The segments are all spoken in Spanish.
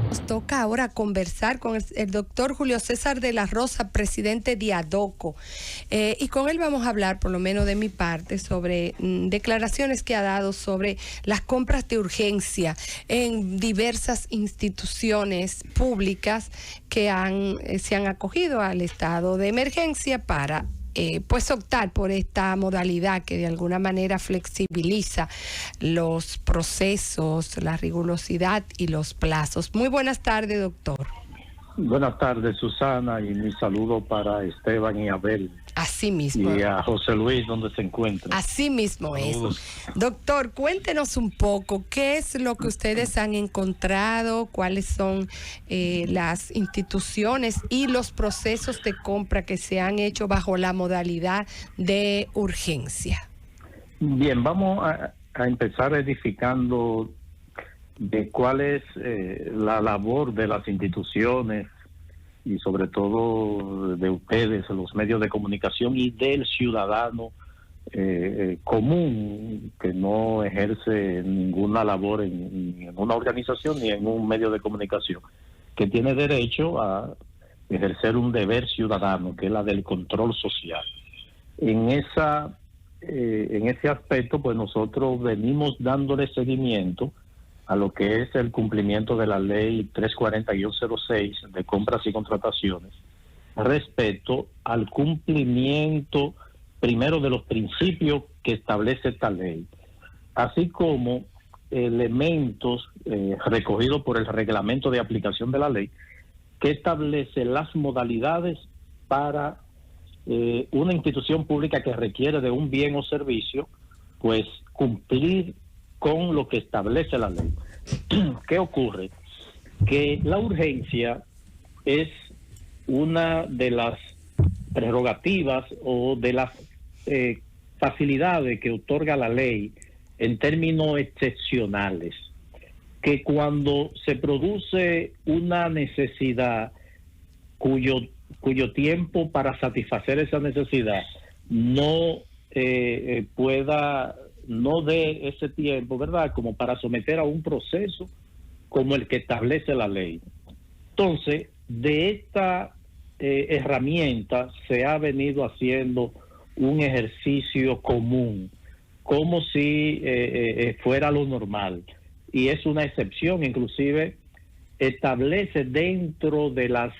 Nos toca ahora conversar con el doctor Julio César de la Rosa, presidente de ADOCO. Y con él vamos a hablar, por lo menos de mi parte, sobre declaraciones que ha dado sobre las compras de urgencia en diversas instituciones públicas que se han acogido al estado de emergencia para pues optar por esta modalidad que de alguna manera flexibiliza los procesos, la rigurosidad y los plazos. Muy buenas tardes, doctor. Buenas tardes, Susana, y mi saludo para Esteban y Abel. Así mismo. Y a José Luis, donde se encuentra. Así mismo es. Doctor, cuéntenos un poco, ¿qué es lo que ustedes han encontrado? ¿Cuáles son las instituciones y los procesos de compra que se han hecho bajo la modalidad de urgencia? Bien, vamos a empezar edificando de cuál es la labor de las instituciones y sobre todo de ustedes, los medios de comunicación, y del ciudadano común que no ejerce ninguna labor en una organización ni en un medio de comunicación, que tiene derecho a ejercer un deber ciudadano, que es la del control social. En ese aspecto, pues nosotros venimos dándole seguimiento a lo que es el cumplimiento de la ley 340-06 de compras y contrataciones, respecto al cumplimiento primero de los principios que establece esta ley, así como elementos recogidos por el reglamento de aplicación de la ley, que establece las modalidades para una institución pública que requiere de un bien o servicio, pues cumplir con lo que establece la ley. ¿Qué ocurre? Que la urgencia es una de las prerrogativas o de las facilidades que otorga la ley en términos excepcionales, que cuando se produce una necesidad cuyo tiempo para satisfacer esa necesidad no no dé ese tiempo, ¿verdad?, como para someter a un proceso como el que establece la ley. Entonces, de esta herramienta se ha venido haciendo un ejercicio común, como si fuera lo normal, y es una excepción. Inclusive establece dentro de las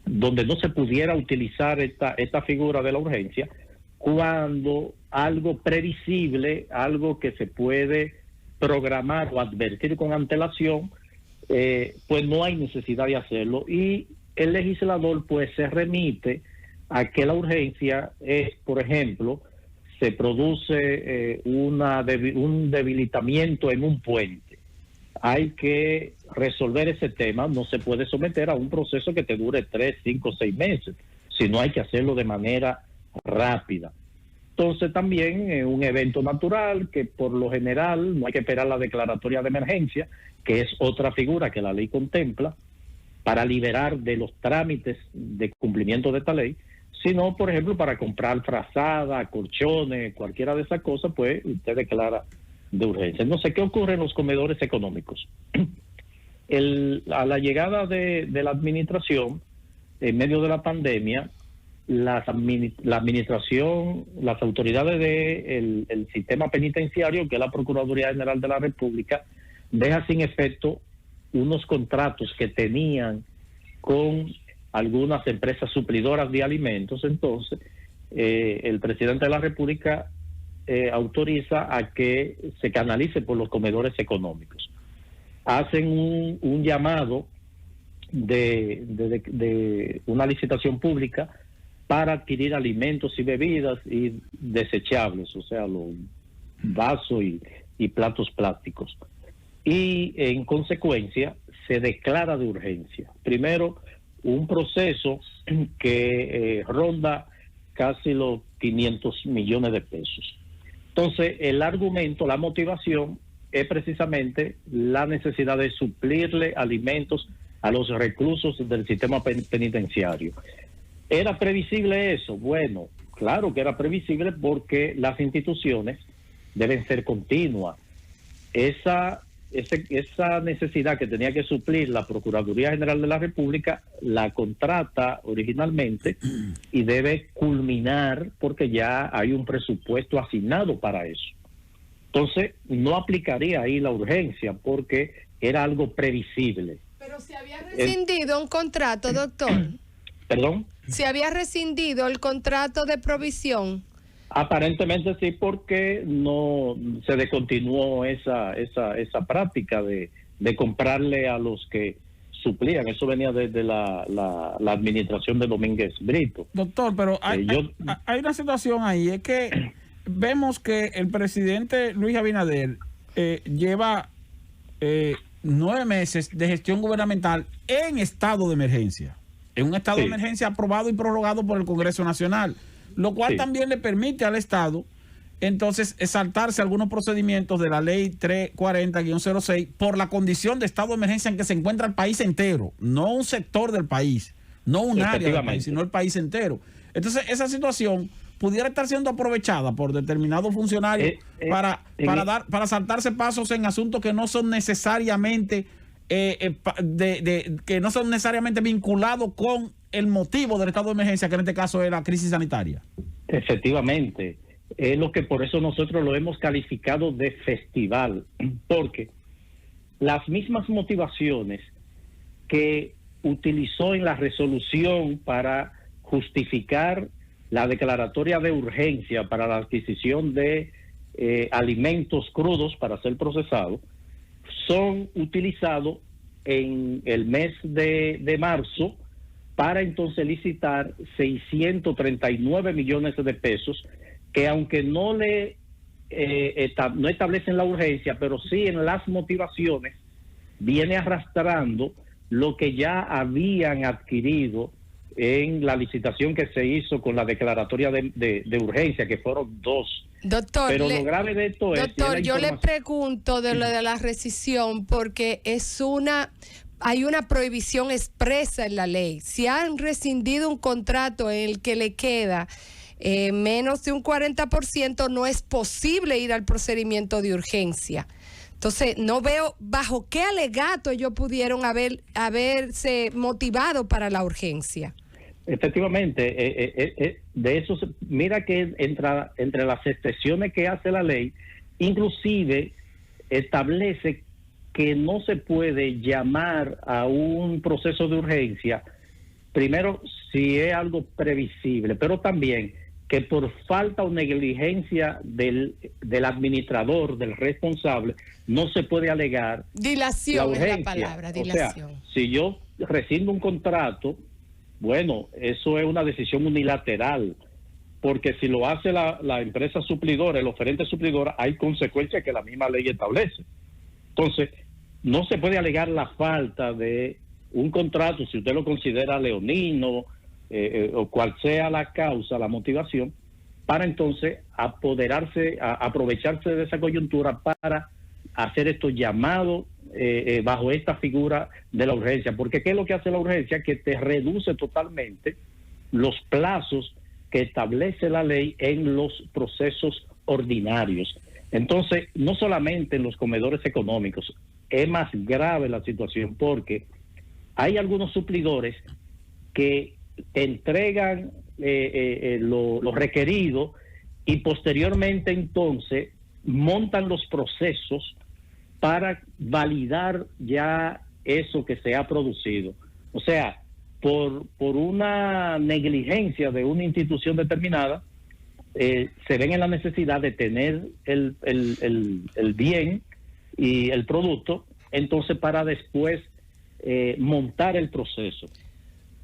donde no se pudiera utilizar esta figura de la urgencia, cuando algo previsible, algo que se puede programar o advertir con antelación, pues no hay necesidad de hacerlo, y el legislador pues se remite a que la urgencia es, por ejemplo, se produce un debilitamiento en un puente. Hay que resolver ese tema, no se puede someter a un proceso que te dure 3, 5, 6 meses, sino hay que hacerlo de manera rápida. Entonces también un evento natural que por lo general no hay que esperar la declaratoria de emergencia, que es otra figura que la ley contempla para liberar de los trámites de cumplimiento de esta ley, sino, por ejemplo, para comprar frazada, colchones, cualquiera de esas cosas, pues usted declara de urgencia. No sé qué ocurre en los comedores económicos. A la llegada de la administración, en medio de la pandemia, la administración, las autoridades del sistema penitenciario, que es la Procuraduría General de la República, deja sin efecto unos contratos que tenían con algunas empresas suplidoras de alimentos. Entonces, el presidente de la República autoriza a que se canalice por los comedores económicos. Hacen un llamado de una licitación pública para adquirir alimentos y bebidas y desechables, o sea, los vasos y platos plásticos. Y en consecuencia se declara de urgencia. Primero, un proceso que ronda casi los 500 millones de pesos. Entonces, el argumento, la motivación es precisamente la necesidad de suplirle alimentos a los reclusos del sistema penitenciario. ¿Era previsible eso? Bueno, claro que era previsible, porque las instituciones deben ser continuas. Esa esa necesidad que tenía que suplir la Procuraduría General de la República, la contrata originalmente y debe culminar porque ya hay un presupuesto asignado para eso. Entonces, no aplicaría ahí la urgencia porque era algo previsible. Pero se había rescindido un contrato, doctor. ¿Perdón? Se había rescindido el contrato de provisión. Aparentemente sí, porque no se descontinuó esa práctica de comprarle a los que suplían. Eso venía desde la administración de Domínguez Brito. Doctor, pero hay una situación ahí, es que vemos que el presidente Luis Abinader lleva 9 meses de gestión gubernamental en estado de emergencia. En un estado de emergencia aprobado y prorrogado por el Congreso Nacional, lo cual también le permite al Estado entonces saltarse algunos procedimientos de la ley 340-06 por la condición de estado de emergencia en que se encuentra el país entero, no un sector del país, no un área del país, sino el país entero. Entonces esa situación pudiera estar siendo aprovechada por determinados funcionarios para saltarse pasos en asuntos que no son necesariamente que no son necesariamente vinculados con el motivo del estado de emergencia, que en este caso es la crisis sanitaria. Efectivamente, es lo que por eso nosotros lo hemos calificado de festival, porque las mismas motivaciones que utilizó en la resolución para justificar la declaratoria de urgencia para la adquisición de alimentos crudos para ser procesados, son utilizados en el mes de marzo para entonces licitar 639 millones de pesos, que aunque no establecen la urgencia, pero sí en las motivaciones, viene arrastrando lo que ya habían adquirido en la licitación que se hizo con la declaratoria de urgencia, que fueron 2. Doctor, pero lo grave de esto doctor, yo le pregunto de lo de la rescisión porque hay una prohibición expresa en la ley. Si han rescindido un contrato en el que le queda menos de un 40%, no es posible ir al procedimiento de urgencia. Entonces, no veo bajo qué alegato ellos pudieron haberse motivado para la urgencia. Efectivamente, de eso, mira que entre las excepciones que hace la ley, inclusive establece que no se puede llamar a un proceso de urgencia, primero, si es algo previsible, pero también que por falta o negligencia del administrador, del responsable, no se puede alegar dilación la urgencia. Es la palabra, dilación. O sea, si yo rescindo un contrato, bueno, eso es una decisión unilateral, porque si lo hace la empresa suplidora, el oferente suplidor, hay consecuencias que la misma ley establece. Entonces, no se puede alegar la falta de un contrato, si usted lo considera leonino, o cual sea la causa, la motivación, para entonces aprovecharse de esa coyuntura para hacer estos llamados bajo esta figura de la urgencia. Porque ¿qué es lo que hace la urgencia? Que te reduce totalmente los plazos que establece la ley en los procesos ordinarios. Entonces, no solamente en los comedores económicos, es más grave la situación porque hay algunos suplidores que te entregan lo requerido y posteriormente entonces montan los procesos para validar ya eso que se ha producido. O sea, por una negligencia de una institución determinada, se ven en la necesidad de tener el bien y el producto, entonces para después montar el proceso.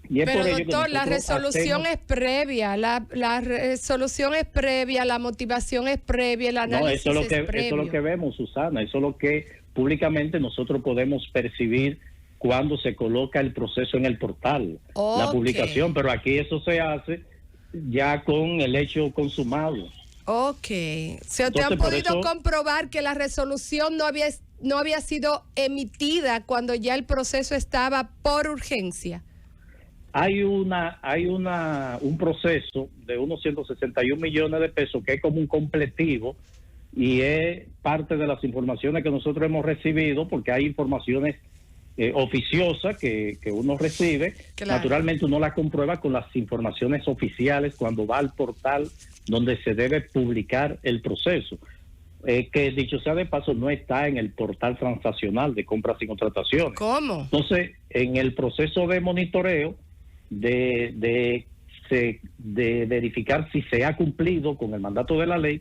Y pero doctor, la resolución es previa, la resolución es previa, la motivación es previa, el análisis es previo. Eso es lo que vemos, Susana, eso es lo que públicamente nosotros podemos percibir cuando se coloca el proceso en el portal, la publicación, pero aquí eso se hace ya con el hecho consumado. Ok, ¿se te han podido comprobar que la resolución no había sido emitida cuando ya el proceso estaba por urgencia? Hay un proceso de unos 161 millones de pesos que es como un completivo y es parte de las informaciones que nosotros hemos recibido, porque hay informaciones oficiosas que uno recibe. Claro. Naturalmente uno la comprueba con las informaciones oficiales cuando va al portal donde se debe publicar el proceso. Que dicho sea de paso, no está en el portal transaccional de compras y contrataciones. ¿Cómo? Entonces, en el proceso de monitoreo, de verificar si se ha cumplido con el mandato de la ley,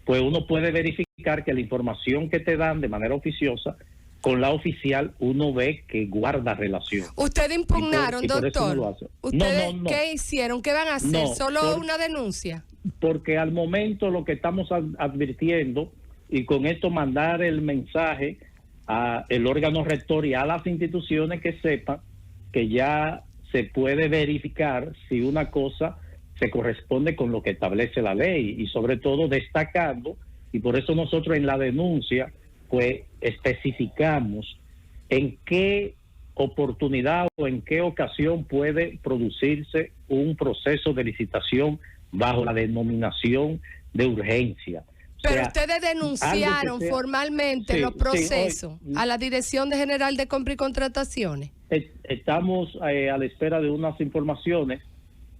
pues uno puede verificar que la información que te dan de manera oficiosa con la oficial, uno ve que guarda relación. ¿Ustedes impugnaron, doctor? ¿Ustedes no. qué hicieron? ¿Qué van a hacer? ¿Solo una denuncia? Porque al momento lo que estamos advirtiendo, y con esto mandar el mensaje al órgano rector y a las instituciones que sepan que ya se puede verificar si una cosa se corresponde con lo que establece la ley, y sobre todo destacando, y por eso nosotros en la denuncia pues especificamos en qué oportunidad o en qué ocasión puede producirse un proceso de licitación bajo la denominación de urgencia. Pero o sea, ustedes denunciaron formalmente los procesos a la Dirección General de Compra y Contrataciones. Estamos a la espera de unas informaciones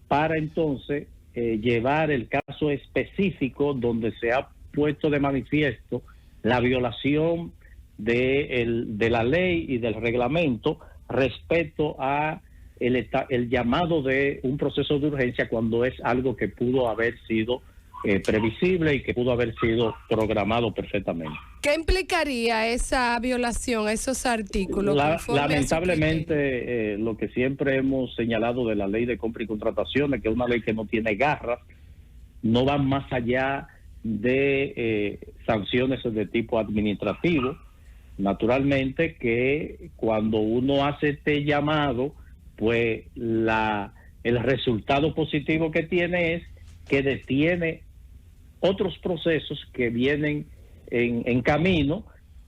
para entonces llevar el caso específico donde se ha puesto de manifiesto la violación de la ley y del reglamento respecto a el llamado de un proceso de urgencia cuando es algo que pudo haber sido previsible y que pudo haber sido programado perfectamente. ¿Qué implicaría esa violación a esos artículos? Lamentablemente, lo que siempre hemos señalado de la ley de compra y contrataciones, que es una ley que no tiene garras, no va más allá de sanciones de tipo administrativo. Naturalmente que cuando uno hace este llamado, pues el resultado positivo que tiene es que detiene otros procesos que vienen en camino,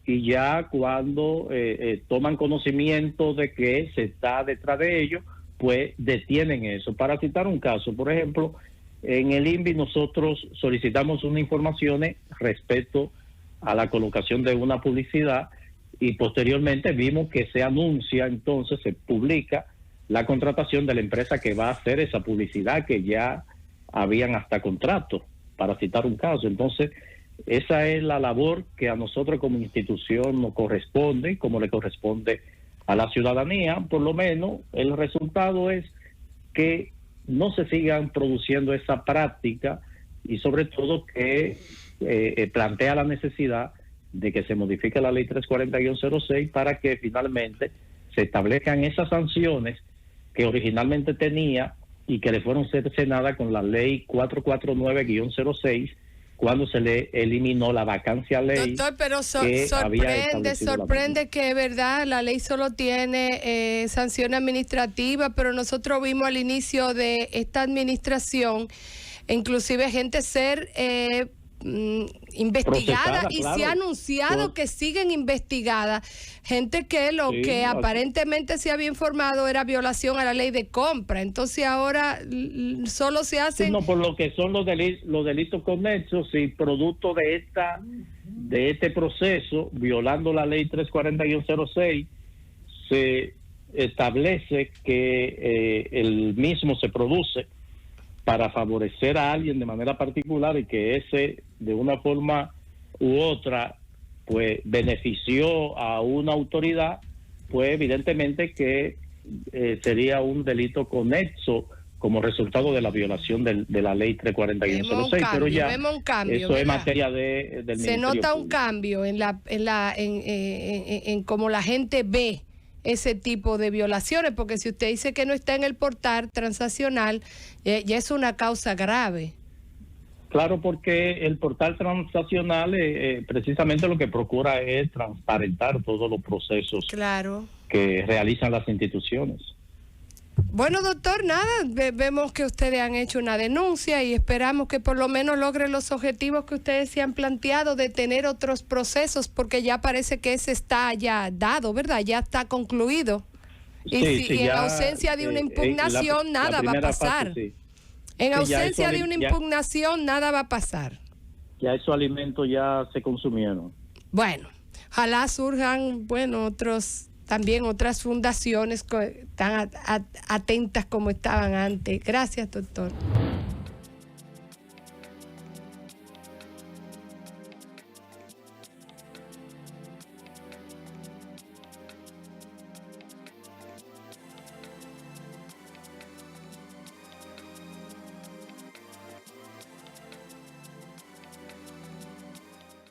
y ya cuando toman conocimiento de que se está detrás de ellos, pues detienen eso. Para citar un caso, por ejemplo, en el INVI nosotros solicitamos unas informaciones respecto a la colocación de una publicidad, y posteriormente vimos que se anuncia, entonces se publica la contratación de la empresa que va a hacer esa publicidad, que ya habían hasta contratos, para citar un caso. Entonces, esa es la labor que a nosotros como institución nos corresponde, como le corresponde a la ciudadanía. Por lo menos el resultado es que no se sigan produciendo esa práctica, y sobre todo que plantea la necesidad de que se modifique la ley 340-06 para que finalmente se establezcan esas sanciones que originalmente tenía y que le fueron cercenadas con la ley 449-06 cuando se le eliminó la vacancia ley. Doctor, pero sorprende que, verdad, la ley solo tiene sanción administrativa, pero nosotros vimos al inicio de esta administración inclusive gente ser investigada, y claro, se ha anunciado que siguen investigadas gente que que aparentemente se había informado era violación a la ley de compra. Entonces ahora solo se hacen por lo que son los delitos conexos, y producto de este proceso, violando la ley 340-06, se establece que el mismo se produce para favorecer a alguien de manera particular, y que ese de una forma u otra pues benefició a una autoridad, pues evidentemente que sería un delito conexo como resultado de la violación de la ley 34106, pero ya vemos un cambio, eso es materia del Ministerio Se nota Público. Un cambio en cómo la gente ve ese tipo de violaciones, porque si usted dice que no está en el portal transaccional, ya es una causa grave. Claro, porque el portal transaccional precisamente lo que procura es transparentar todos los procesos que realizan las instituciones. Bueno, doctor, nada, vemos que ustedes han hecho una denuncia y esperamos que por lo menos logren los objetivos que ustedes se han planteado de tener otros procesos, porque ya parece que ese está ya dado, ¿verdad? Ya está concluido. Y en ausencia de una impugnación nada va a pasar. En ausencia de una impugnación nada va a pasar. Ya esos alimentos ya se consumieron. Bueno, ojalá surjan, bueno, también otras fundaciones tan atentas como estaban antes. Gracias, doctor.